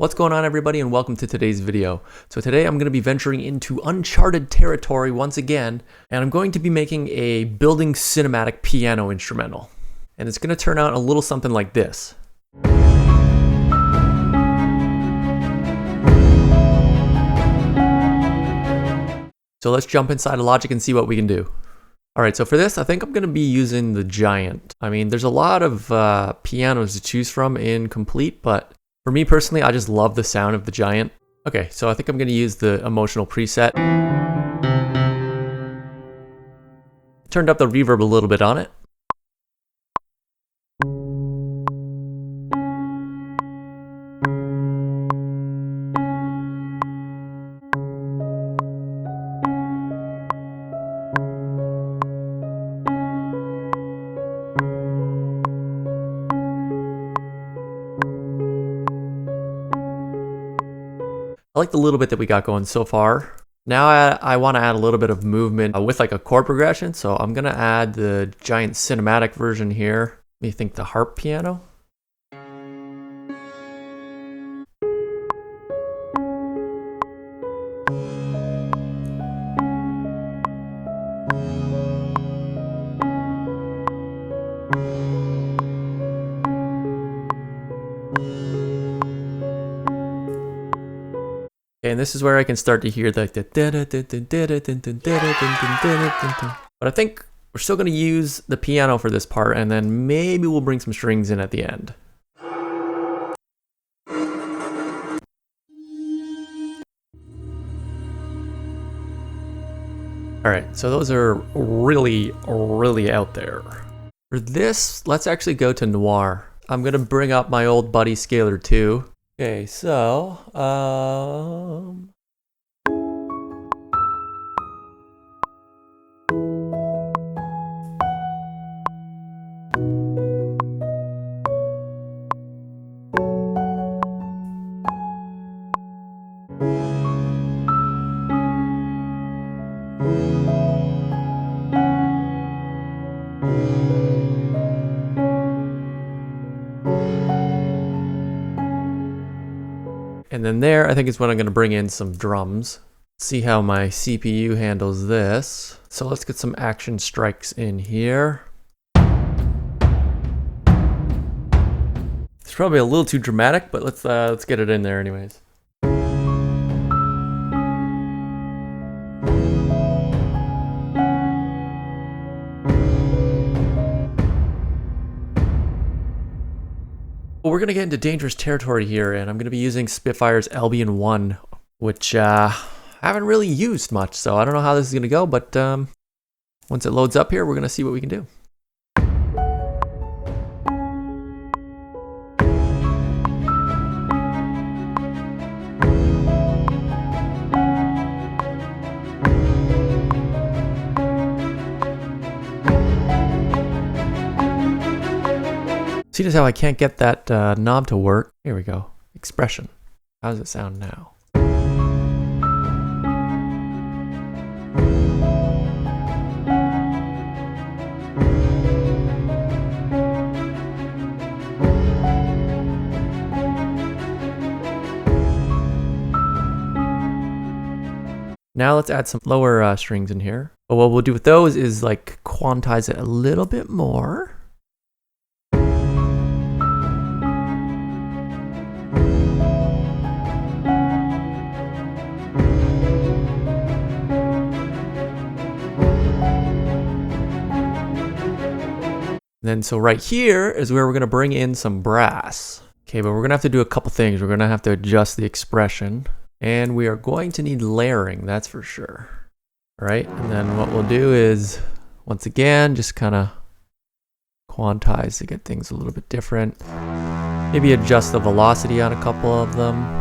What's going on, everybody, and welcome to today's video. So today I'm going to be venturing into uncharted territory once again, and I'm going to be making a building cinematic piano instrumental. And it's going to turn out a little something like this. So let's jump inside of Logic and see what we can do. Alright, so for this, I think I'm going to be using the Giant. I mean, there's a lot of pianos to choose from in Komplete, but for me personally, I just love the sound of the Giant. Okay, so I think I'm going to use the emotional preset. Turned up the reverb a little bit on it. I like the little bit that we got going so far. Now I want to add a little bit of movement with like a chord progression, so I'm going to add the Giant cinematic version here. Let me think, the harp piano. Okay, and this is where I can start to hear the but I think we're still going to use the piano for this part, and then maybe we'll bring some strings in at the end. Alright, so those are really out there. For this, let's actually go to Noir. I'm going to bring up my old buddy Scalar 2. Okay, so, and then there, I think is when I'm going to bring in some drums. See how my CPU handles this. So let's get some action strikes in here. It's probably a little too dramatic, but let's get it in there anyways. We're going to get into dangerous territory here, and I'm going to be using Spitfire's Albion One, which I haven't really used much, so I don't know how this is going to go, but once it loads up here, we're going to see what we can do. See just how I can't get that knob to work? Here we go. Expression. How does it sound now? Now let's add some lower strings in here. But what we'll do with those is like quantize it a little bit more. Then so right here is where we're going to bring in some brass. Okay, but we're going to have to do a couple things. We're going to have to adjust the expression, and we are going to need layering, that's for sure. All right, and then what we'll do is, once again, just kind of quantize to get things a little bit different. Maybe adjust the velocity on a couple of them.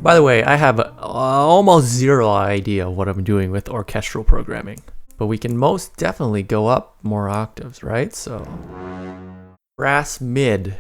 By the way, I have almost zero idea what I'm doing with orchestral programming, but we can most definitely go up more octaves, right? So, brass mid.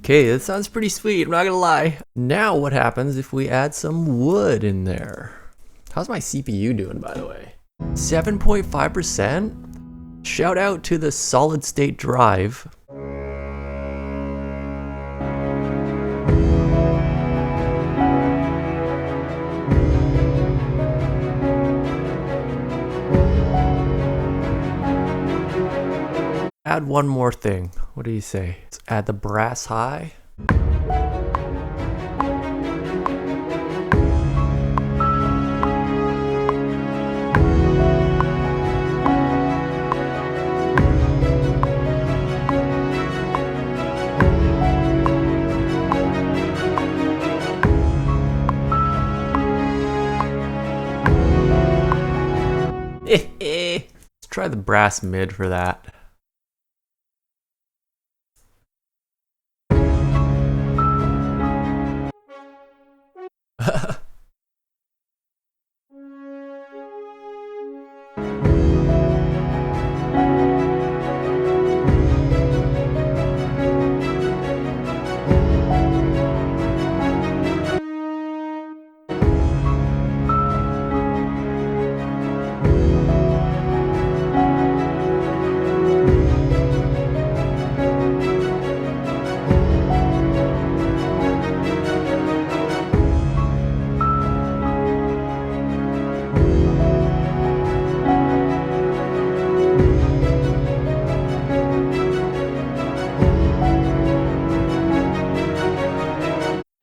Okay, that sounds pretty sweet, I'm not gonna lie. Now what happens if we add some wood in there? How's my CPU doing, by the way? 7.5%? Shout out to the solid state drive. Add one more thing. What do you say? Let's add the brass high. Let's try the brass mid for that.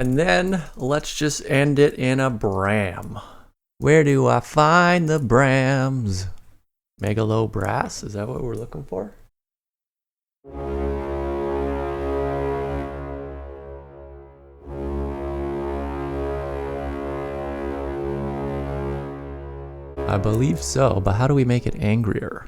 And then let's just end it in a Bram. Where do I find the Brams? Mega low brass, is that what we're looking for? I believe so, but how do we make it angrier?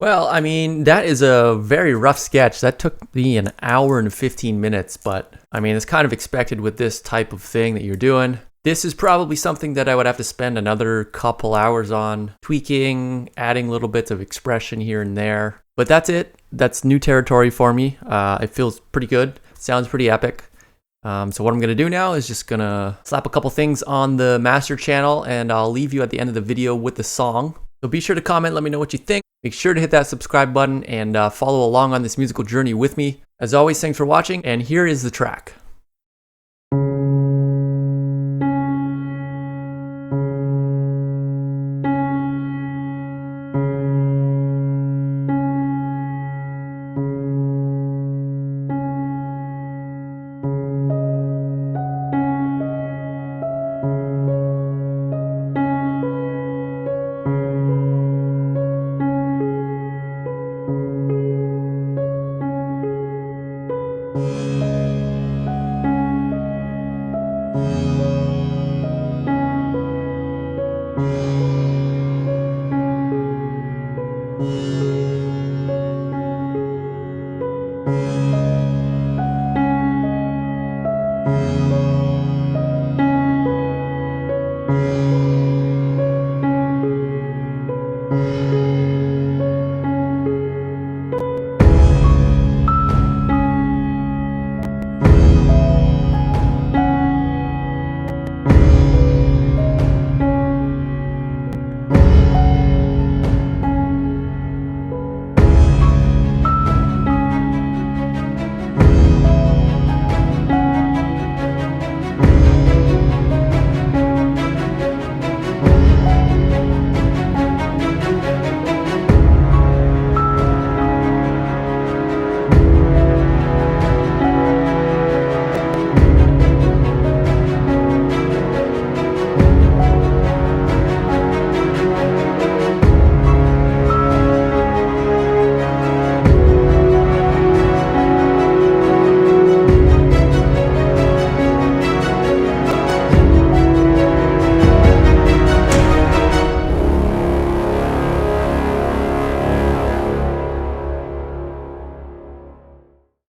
Well, I mean, that is a very rough sketch. That took me an hour and 15 minutes, but I mean, it's kind of expected with this type of thing that you're doing. This is probably something that I would have to spend another couple hours on, tweaking, adding little bits of expression here and there. But that's it. That's new territory for me. It feels pretty good. Sounds pretty epic. So what I'm going to do now is just going to slap a couple things on the master channel, and I'll leave you at the end of the video with the song. So be sure to comment, let me know what you think. Make sure to hit that subscribe button and follow along on this musical journey with me. As always, thanks for watching, and here is the track.